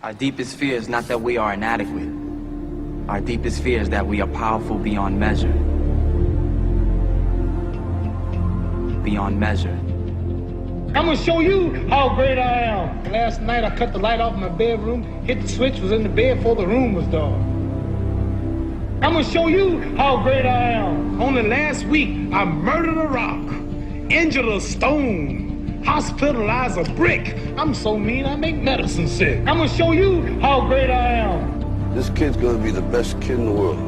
Our deepest fear is not that we are inadequate. Our deepest fear is that we are powerful beyond measure. Beyond measure. I'm gonna show you how great I am. Last night I cut the light off in my bedroom, hit the switch, was in the bed before the room was dark. I'm gonna show you how great I am. Only last week I murdered a rock, injured a stone, hospitalized a brick. I'm so mean I make medicine sick. I'm gonna show you how great I am. This kid's gonna be the best kid in the world.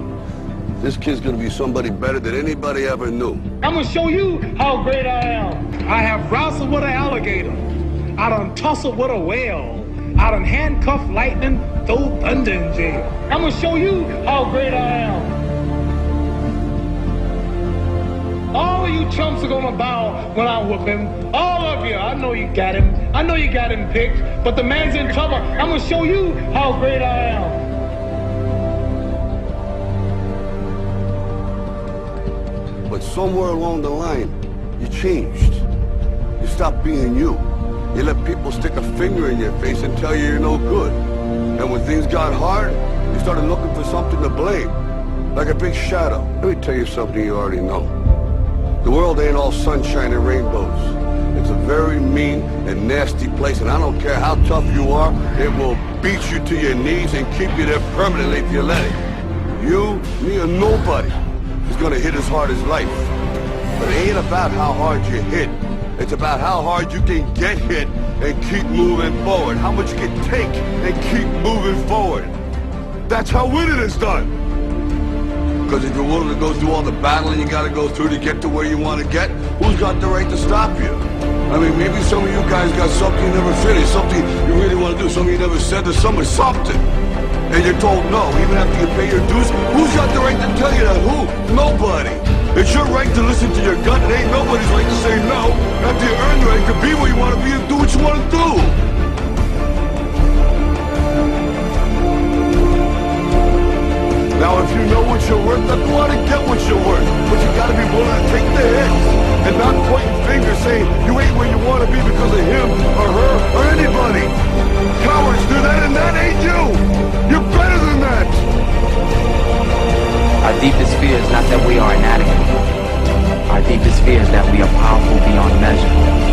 This kid's gonna be somebody better than anybody ever knew. I'm gonna show you how great I am. I have wrestled with an alligator. I done tussled with a whale. I done handcuffed lightning, throw thunder in jail. I'm gonna show you how great I am. All of you chumps are gonna bow when I whoop him. All of you. I know you got him. I know you got him picked, but the man's in trouble. I'm gonna show you how great I am. But somewhere along the line, you changed. You stopped being you. You let people stick a finger in your face and tell you you're no good. And when things got hard, you started looking for something to blame, like a big shadow. Let me tell you something you already know. The world ain't all sunshine and rainbows. It's a very mean and nasty place, and I don't care how tough you are, it will beat you to your knees and keep you there permanently if you let it. You, me, or nobody is gonna hit as hard as life. But it ain't about how hard you hit. It's about how hard you can get hit and keep moving forward. How much you can take and keep moving forward. That's how winning is done. Because if you're willing to go through all the battling you gotta go through to get to where you want to get, who's got the right to stop you? I mean, maybe some of you guys got something you never finished, something you really want to do, something you never said to someone, something. And you're told no, even after you pay your dues. Who's got the right to tell you that? Who? Nobody. It's your right to listen to your gut. It ain't nobody's right to say no. After you earn the right to be where you want to be and do what you want to do. Now, if you know what you're worth, then go out and get what you're worth. But you gotta be willing to take the hits and not pointing fingers saying you ain't where you want to be because of him or her or anybody. Cowards do that, and that ain't you. You're better than that. Our deepest fear is not that we are inadequate. Our deepest fear is that we are powerful beyond measure.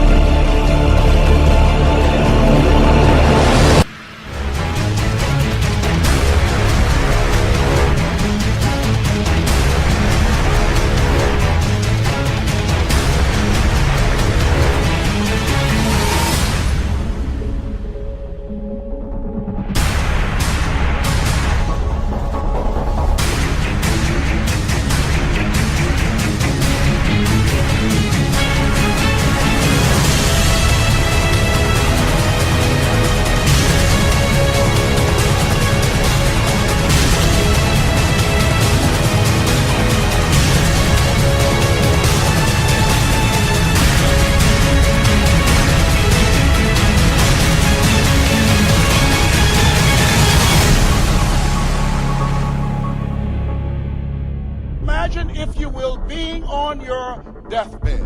Imagine, if you will, being on your deathbed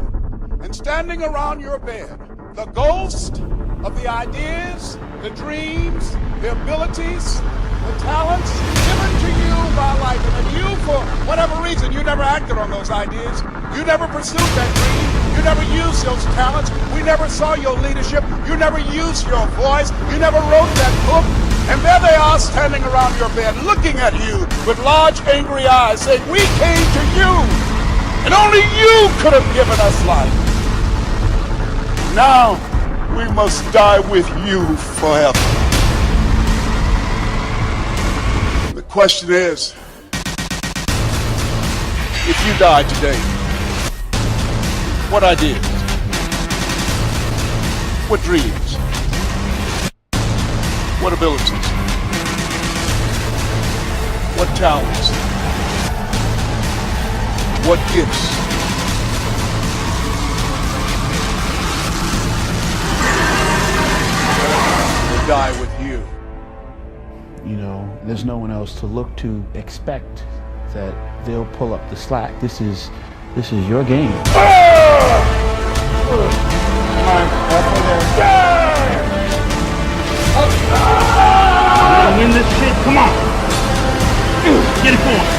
and standing around your bed, the ghost of the ideas, the dreams, the abilities, the talents given to you by life, and that you, for whatever reason, you never acted on those ideas, you never pursued that dream, you never used those talents, we never saw your leadership, you never used your voice, you never wrote that book. And there they are standing around your bed looking at you with large angry eyes saying, we came to you and only you could have given us life. Now we must die with you forever. The question is, if you died today, what ideas? What dreams? What abilities? What talents? What gifts? Will die with you. You know, there's no one else to look to expect that they'll pull up the slack. This is your game. Ah! in this shit. Come on. Get it going.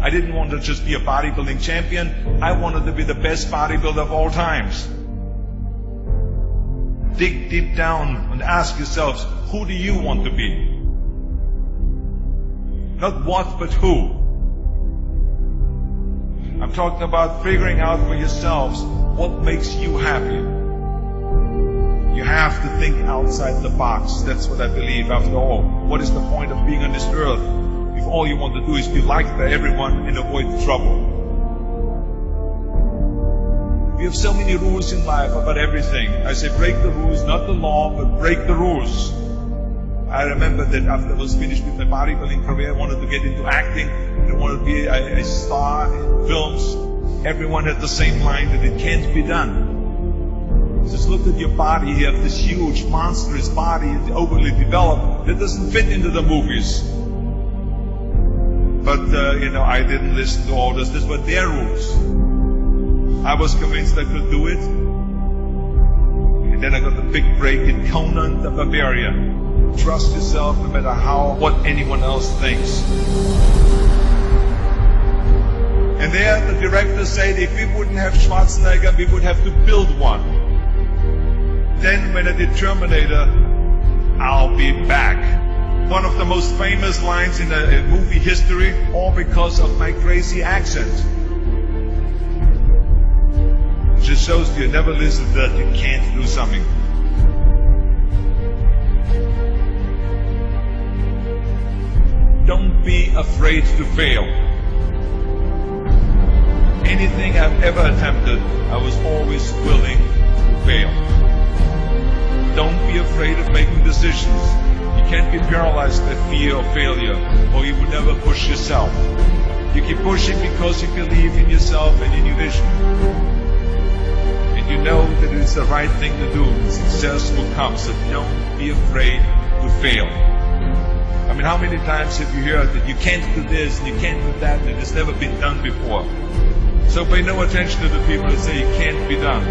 I didn't want to just be a bodybuilding champion. I wanted to be the best bodybuilder of all times. Dig deep down and ask yourselves, who do you want to be? Not what, but who. I'm talking about figuring out for yourselves what makes you happy. You have to think outside the box. That's what I believe. After all, what is the point of being on this earth if all you want to do is be liked by everyone and avoid trouble? We have so many rules in life about everything. I say break the rules, not the law, but break the rules. I remember that after I was finished with my bodybuilding career, I wanted to get into acting. I wanted to be a star in films. Everyone had the same line that it can't be done. Just look at your body. You have this huge, monstrous body, it's overly developed, that doesn't fit into the movies. But, I didn't listen to orders. These were their rules. I was convinced I could do it. And then I got the big break in Conan the Barbarian. Trust yourself no matter what anyone else thinks. And there the director said if we wouldn't have Schwarzenegger, we would have to build one. Then when I did Terminator, I'll be back. One of the most famous lines in movie history, all because of my crazy accent. It just shows you never listen to that you can't do something. Don't be afraid to fail. Anything I've ever attempted, I was always willing to fail. Don't be afraid of making decisions. You can't be paralyzed by fear of failure, or you will never push yourself. You keep pushing because you believe in yourself and in your vision. And you know that it's the right thing to do. Success will come, so don't be afraid to fail. I mean, how many times have you heard that you can't do this, and you can't do that, and it's never been done before? So pay no attention to the people that say it can't be done.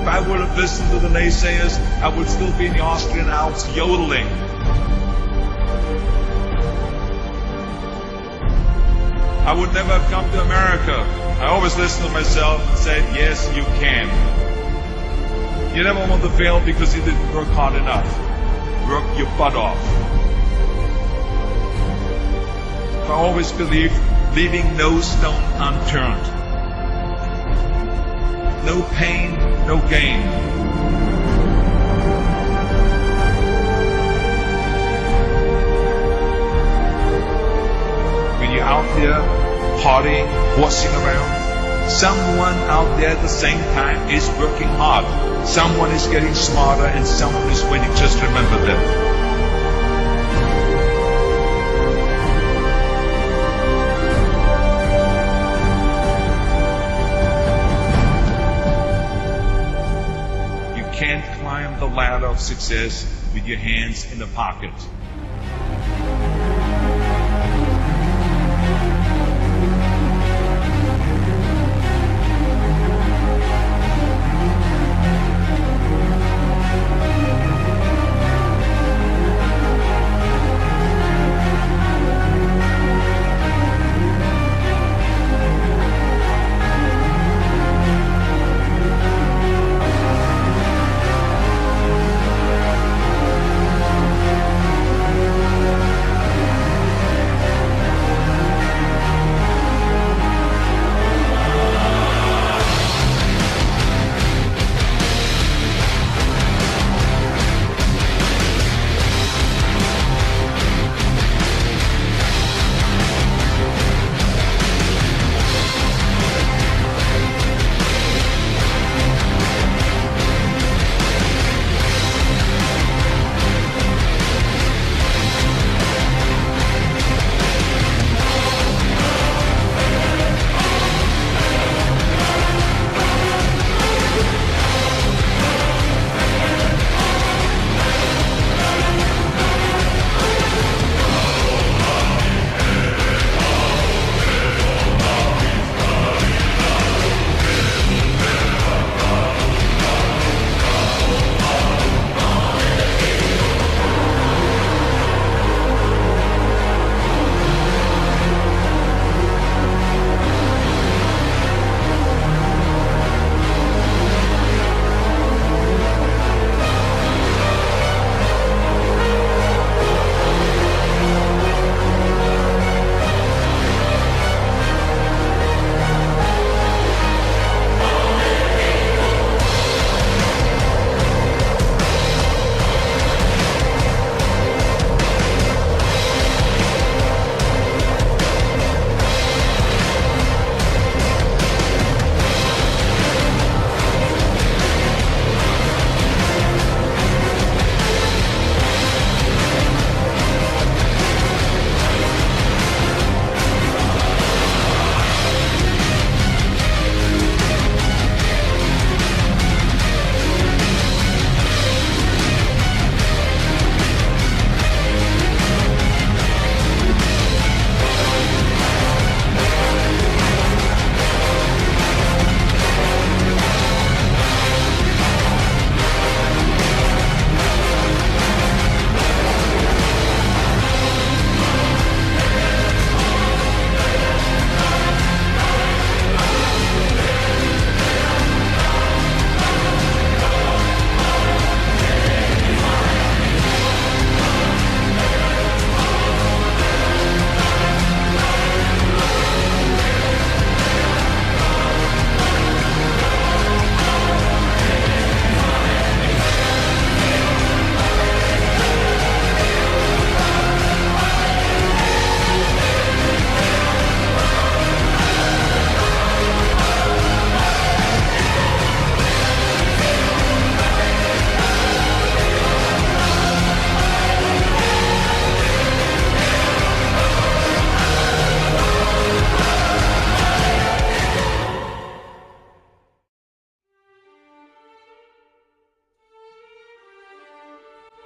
If I would have listened to the naysayers, I would still be in the Austrian Alps yodeling. I would never have come to America. I always listened to myself and said, yes, you can. You never want to fail because you didn't work hard enough. Work your butt off. I always believed leaving no stone unturned. No pain, no gain. When you're out there partying, horsing around, someone out there at the same time is working hard. Someone is getting smarter and someone is winning. Just remember that. Can't climb the ladder of success with your hands in the pocket.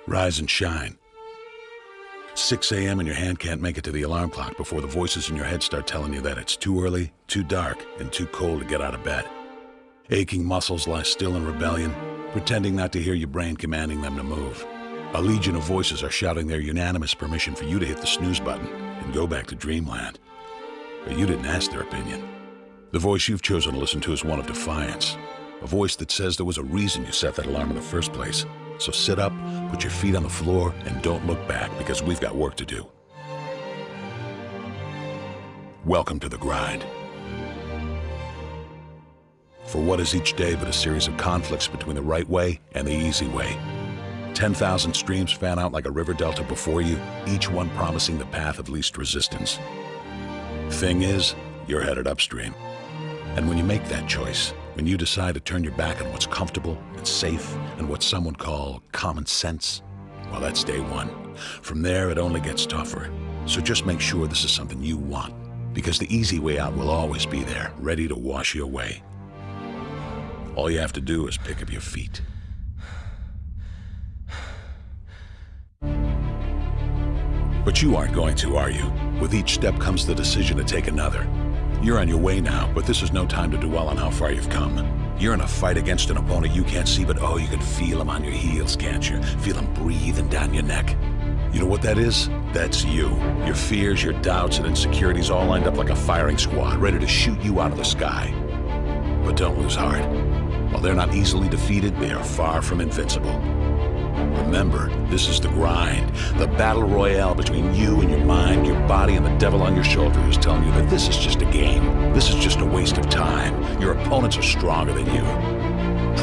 Rise and shine. 6 a.m. and your hand can't make it to the alarm clock before the voices in your head start telling you that it's too early, too dark, and too cold to get out of bed. Aching muscles lie still in rebellion, pretending not to hear your brain commanding them to move. A legion of voices are shouting their unanimous permission for you to hit the snooze button and go back to dreamland. But you didn't ask their opinion. The voice you've chosen to listen to is one of defiance. A voice that says there was a reason you set that alarm in the first place. So sit up, put your feet on the floor, and don't look back, because we've got work to do. Welcome to the grind. For what is each day but a series of conflicts between the right way and the easy way? 10,000 streams fan out like a river delta before you, each one promising the path of least resistance. Thing is, you're headed upstream. And when you make that choice, when you decide to turn your back on what's comfortable and safe and what some would call common sense, well, that's day one. From there, it only gets tougher. So just make sure this is something you want, because the easy way out will always be there, ready to wash you away. All you have to do is pick up your feet. But you aren't going to, are you? With each step comes the decision to take another. You're on your way now, but this is no time to dwell on how far you've come. You're in a fight against an opponent you can't see, but oh, you can feel him on your heels, can't you? Feel him breathing down your neck. You know what that is? That's you. Your fears, your doubts, and insecurities all lined up like a firing squad, ready to shoot you out of the sky. But don't lose heart. While they're not easily defeated, they are far from invincible. Remember, this is the grind, the battle royale between you and your mind, your body, and the devil on your shoulder who's telling you that this is just a game. This is just a waste of time. Your opponents are stronger than you.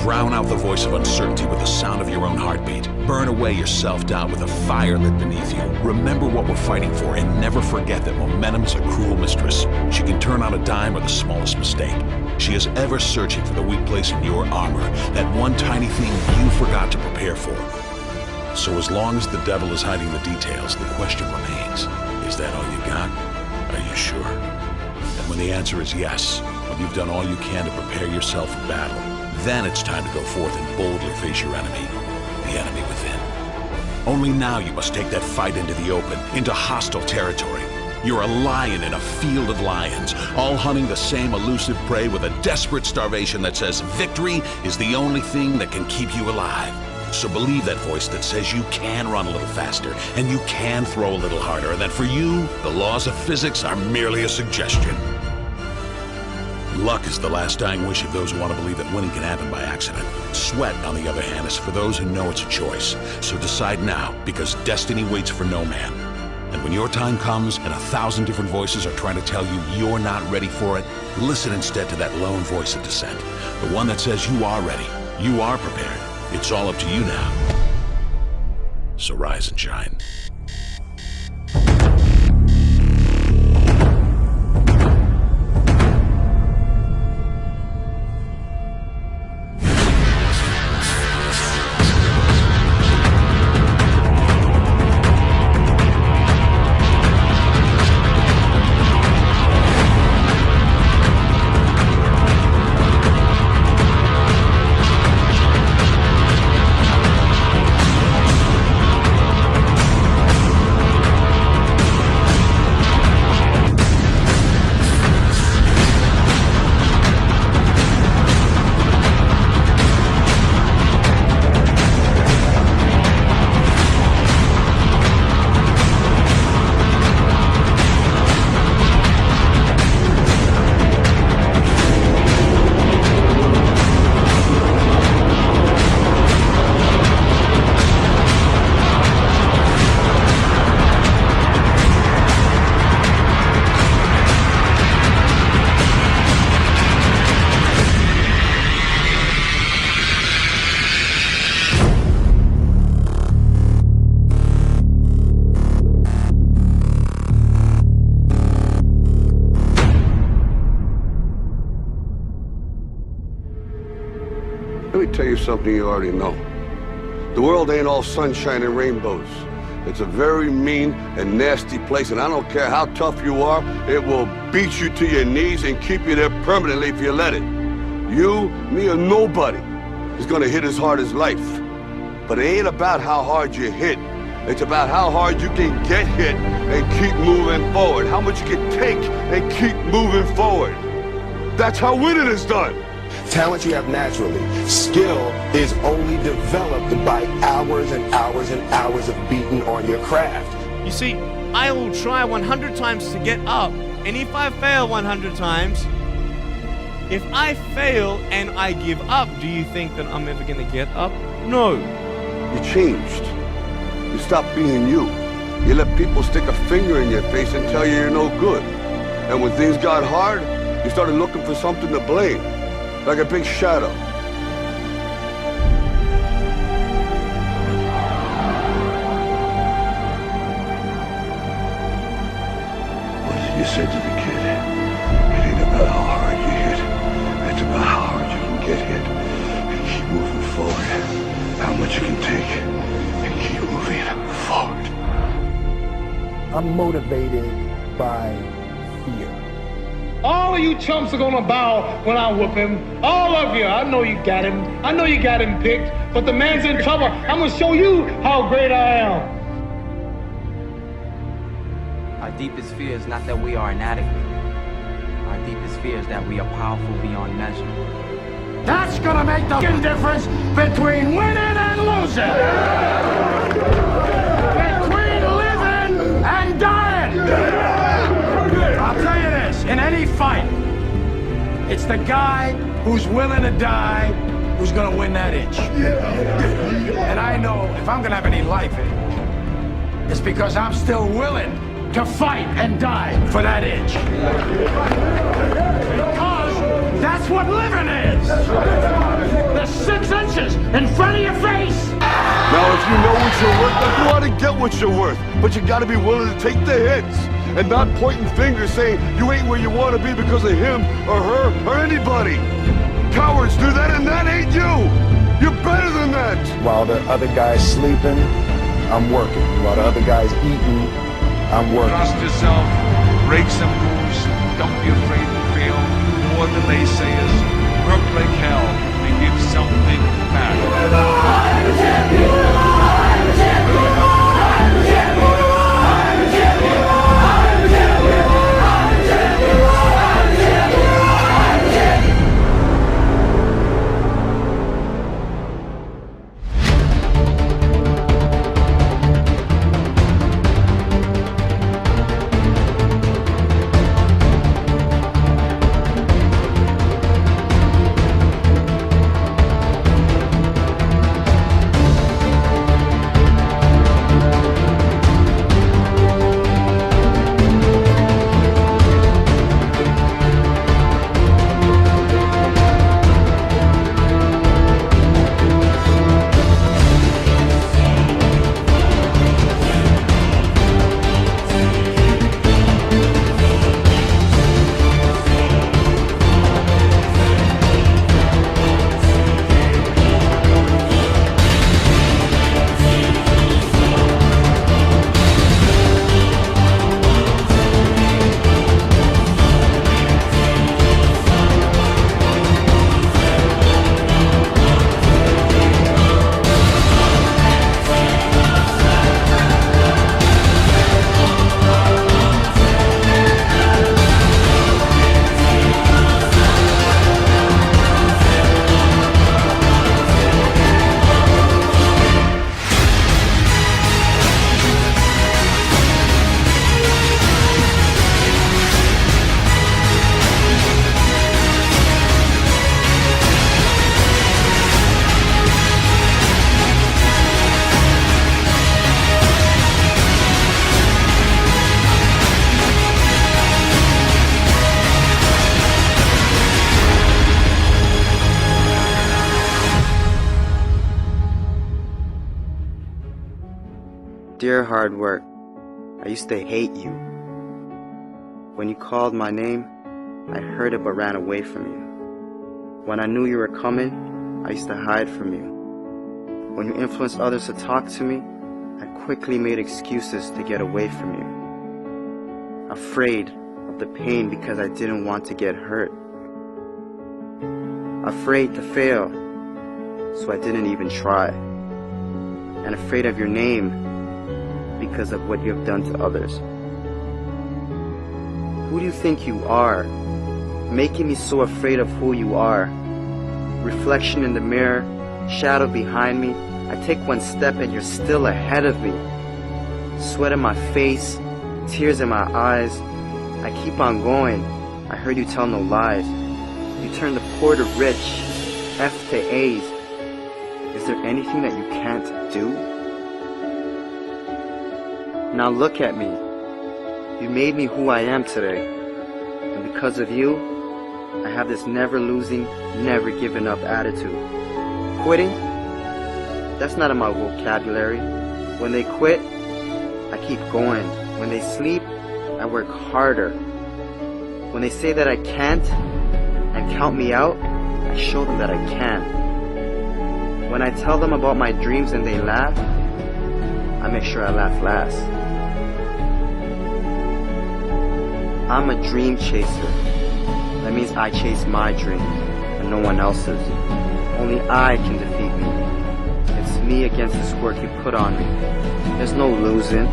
Drown out the voice of uncertainty with the sound of your own heartbeat. Burn away your self-doubt with a fire lit beneath you. Remember what we're fighting for, and never forget that momentum is a cruel mistress. She can turn on a dime or the smallest mistake. She is ever searching for the weak place in your armor, that one tiny thing you forgot to prepare for. So as long as the devil is hiding the details, the question remains, is that all you got? Are you sure? And when the answer is yes, when you've done all you can to prepare yourself for battle, then it's time to go forth and boldly face your enemy, the enemy within. Only now you must take that fight into the open, into hostile territory. You're a lion in a field of lions, all hunting the same elusive prey with a desperate starvation that says victory is the only thing that can keep you alive. So believe that voice that says you can run a little faster, and you can throw a little harder, and that for you, the laws of physics are merely a suggestion. Luck is the last dying wish of those who want to believe that winning can happen by accident. Sweat, on the other hand, is for those who know it's a choice. So decide now, because destiny waits for no man. And when your time comes and 1,000 different voices are trying to tell you you're not ready for it, listen instead to that lone voice of dissent. The one that says you are ready, you are prepared. It's all up to you now. So rise and shine. Let me tell you something you already know. The world ain't all sunshine and rainbows. It's a very mean and nasty place, and I don't care how tough you are, it will beat you to your knees and keep you there permanently if you let it. You, me, or nobody is gonna hit as hard as life. But it ain't about how hard you hit. It's about how hard you can get hit and keep moving forward. How much you can take and keep moving forward. That's how winning is done. Talent you have naturally. Skill is only developed by hours and hours and hours of beating on your craft. You see, I will try 100 times to get up, and if I fail 100 times, if I fail and I give up, do you think that I'm ever going to get up? No. You changed. You stopped being you. You let people stick a finger in your face and tell you you're no good. And when things got hard, you started looking for something to blame, like a big shadow. What did you say to the kid? It ain't about how hard you hit. It's about how hard you can get hit and keep moving forward. How much you can take and keep moving forward. I'm motivated by fear. All of you chumps are gonna bow when I whoop him. All of you. I know you got him. I know you got him picked. But the man's in trouble. I'm gonna show you how great I am. Our deepest fear is not that we are inadequate. Our deepest fear is that we are powerful beyond measure. That's gonna make the difference between winning and losing. Between living and dying. I'll tell you this, in any fight, it's the guy who's willing to die who's gonna win that inch. And I know if I'm gonna have any life in it, it's because I'm still willing to fight and die for that inch. Because that's what living is. The 6 inches in front of your face. Now, if you know what you're worth, then go out and get what you're worth. But you gotta be willing to take the hits and not pointing fingers saying you ain't where you want to be because of him or her or anybody. Cowards do that, and that ain't you. You're better than that. While the other guy's sleeping, I'm working. While the other guy's eating, I'm working. Trust yourself, break some rules, don't be afraid to fail, ignore the naysayers, work like hell, and give something back. I'm a champion! I'm a champion! I'm a champion! I'm a champion! I'm a champion! I'm a champion! I'm a champion! I'm a champion! Dear hard work, I used to hate you. When you called my name, I heard it but ran away from you. When I knew you were coming, I used to hide from you. When you influenced others to talk to me, I quickly made excuses to get away from you. Afraid of the pain because I didn't want to get hurt. Afraid to fail, so I didn't even try. and afraid of your name because of what you have done to others. Who do you think you are, making me so afraid of who you are? Reflection in the mirror, shadow behind me. I take one step and you're still ahead of me. Sweat in my face, tears in my eyes. I keep on going. I heard you tell no lies. You turn the poor to rich, F to A's. Is there anything that you can't do? Now look at me. You made me who I am today. And because of you, I have this never losing, never giving up attitude. Quitting? That's not in my vocabulary. When they quit, I keep going. When they sleep, I work harder. When they say that I can't and count me out, I show them that I can. When I tell them about my dreams and they laugh, I make sure I laugh last. I'm a dream chaser. That means I chase my dream and no one else's. Only I can defeat me. It's me against this work you put on me. There's no losing.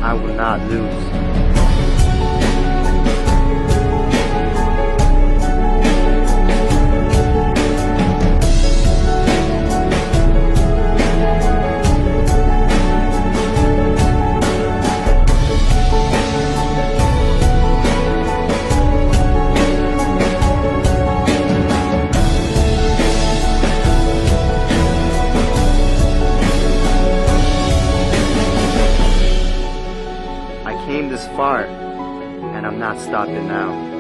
I will not lose. This far, and I'm not stopping now.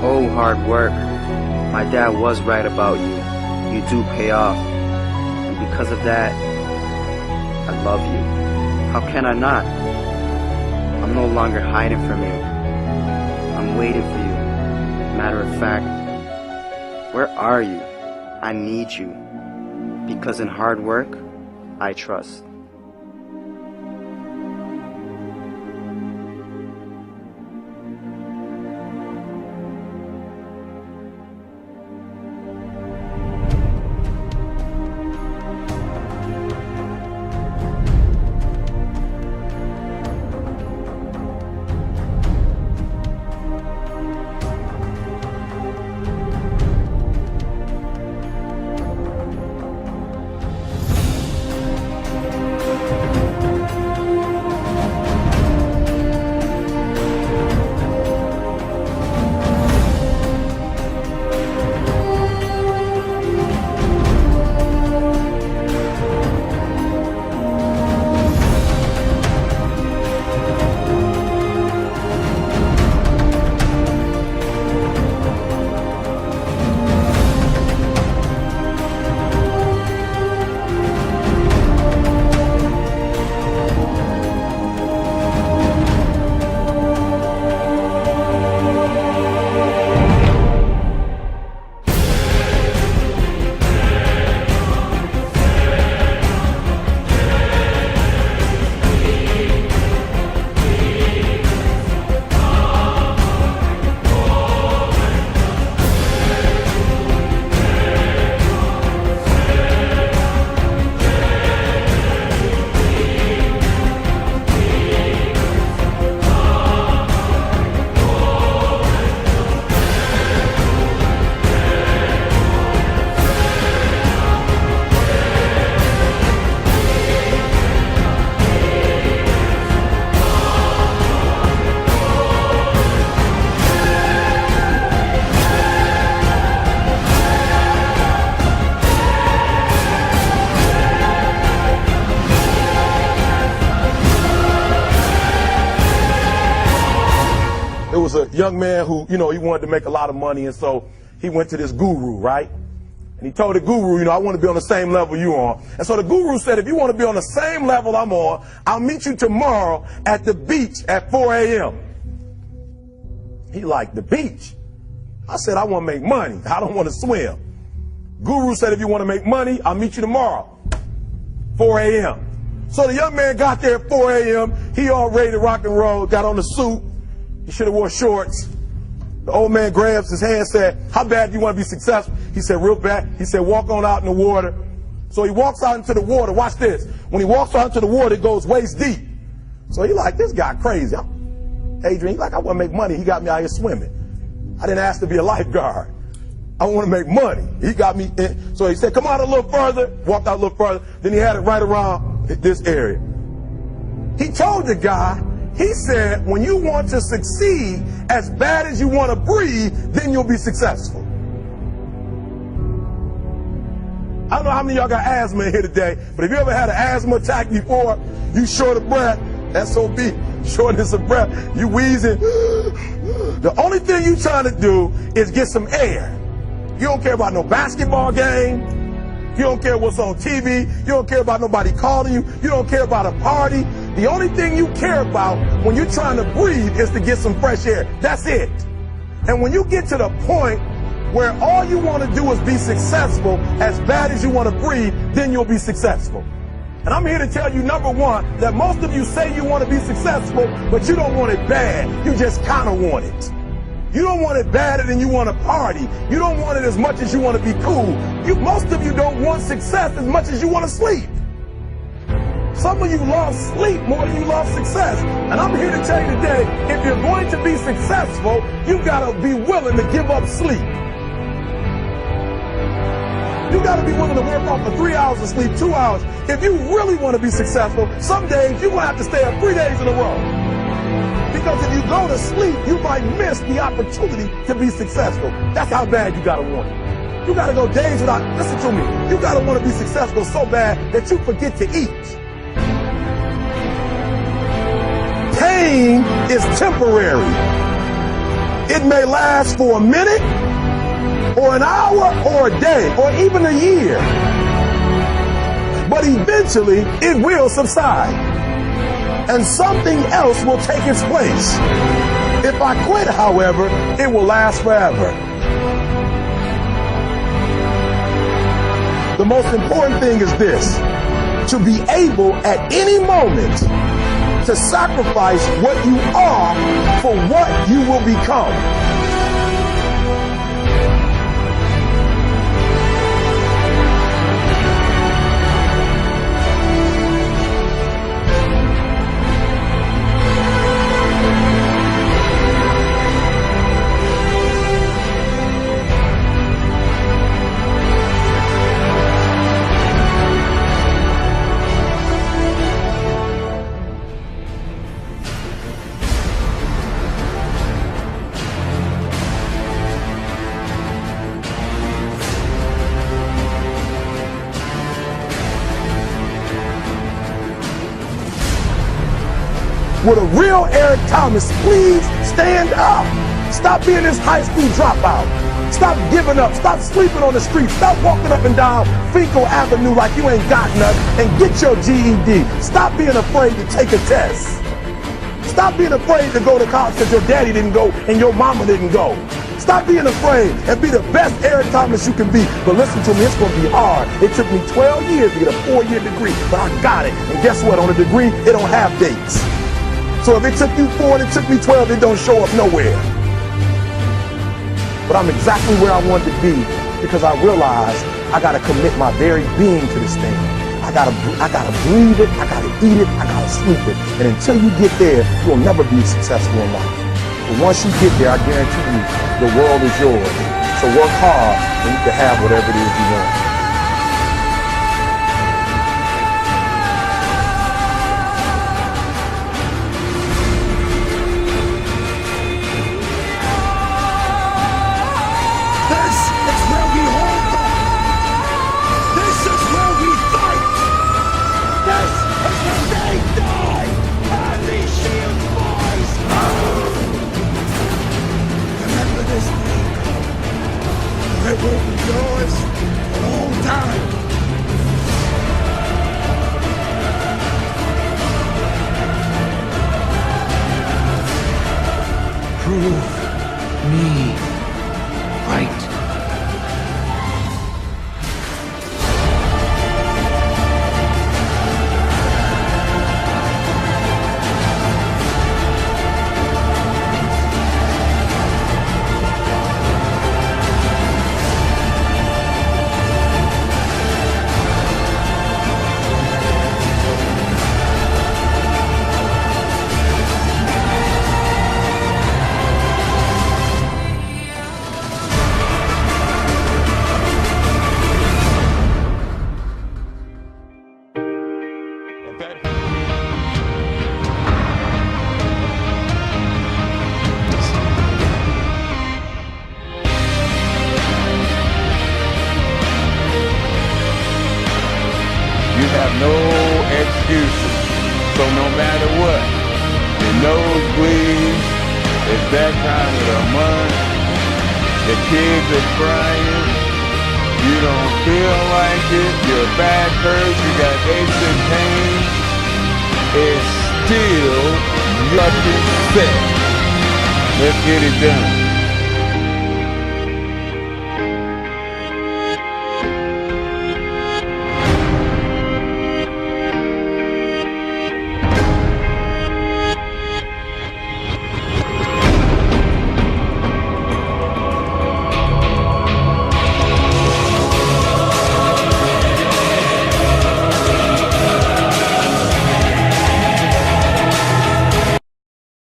Oh, hard work. My dad was right about you. You do pay off. And because of that, I love you. How can I not? I'm no longer hiding from you. I'm waiting for you. Matter of fact, where are you? I need you. Because in hard work, I trust. It was a young man who, he wanted to make a lot of money, and so he went to this guru, right? And he told the guru, you know, I want to be on the same level you on. And so the guru said, if you want to be on the same level I'm on, I'll meet you tomorrow at the beach at 4 a.m. He liked the beach. I said, I want to make money. I don't want to swim. Guru said, if you want to make money, I'll meet you tomorrow, 4 a.m. So the young man got there at 4 a.m. He all ready to rock and roll, got on the suit. He should have wore shorts. The old man grabs his hand and said, how bad do you want to be successful? He said, real bad. He said, walk on out in the water. So he walks out into the water. Watch this. When he walks out into the water, it goes waist deep. So he like, this guy crazy. Adrian, he like, I want to make money. He got me out here swimming. I didn't ask to be a lifeguard. I want to make money. He got me in. So he said, come out a little further. Walked out a little further. Then he had it right around this area. He told the guy, he said, when you want to succeed as bad as you want to breathe, then you'll be successful. I don't know how many of y'all got asthma in here today, but if you ever had an asthma attack before, you short of breath, SOB, shortness of breath, you wheezing. The only thing you trying to do is get some air. You don't care about no basketball game. You don't care what's on TV. You don't care about nobody calling you. You don't care about a party. The only thing you care about when you're trying to breathe is to get some fresh air. That's it. And when you get to the point where all you want to do is be successful as bad as you want to breathe, then you'll be successful. And I'm here to tell you, number one, that most of you say you want to be successful, but you don't want it bad. You just kind of want it. You don't want it badder than you want to party. You don't want it as much as you want to be cool. Most of you don't want success as much as you want to sleep. Some of you love sleep more than you love success. And I'm here to tell you today, if you're going to be successful, you got to be willing to give up sleep. You got to be willing to work off for 3 hours of sleep, 2 hours. If you really want to be successful, some days you're going to have to stay up 3 days in a row. Because if you go to sleep, you might miss the opportunity to be successful. That's how bad you got to want it. You got to go days without, listen to me, you got to want to be successful so bad that you forget to eat. Pain is temporary. It may last for a minute, or an hour, or a day, or even a year. But eventually, it will subside. And something else will take its place. If I quit, however, it will last forever. The most important thing is this: to be able at any moment to sacrifice what you are for what you will become. With a real Eric Thomas, please stand up. Stop being this high school dropout. Stop giving up. Stop sleeping on the street. Stop walking up and down Finkel Avenue like you ain't got nothing, and get your GED. Stop being afraid to take a test. Stop being afraid to go to college because your daddy didn't go and your mama didn't go. Stop being afraid and be the best Eric Thomas you can be. But listen to me, it's going to be hard. It took me 12 years to get a 4-year degree, but I got it. And guess what? On a degree, it don't have dates. So if it took you 4 and it took me 12, it don't show up nowhere. But I'm exactly where I wanted to be because I realized I got to commit my very being to this thing. I gotta breathe it, I gotta eat it, I gotta sleep it. And until you get there, you'll never be successful in life. But once you get there, I guarantee you, the world is yours. So work hard and you can have whatever it is you want. It will be yours. time. Prove me right. You have no excuses. So no matter what, your nose bleeds, it's that time of the month, the kids are crying, you don't feel like it, your back hurts, you got aches and pains, it's still nothing set. Let's get it done.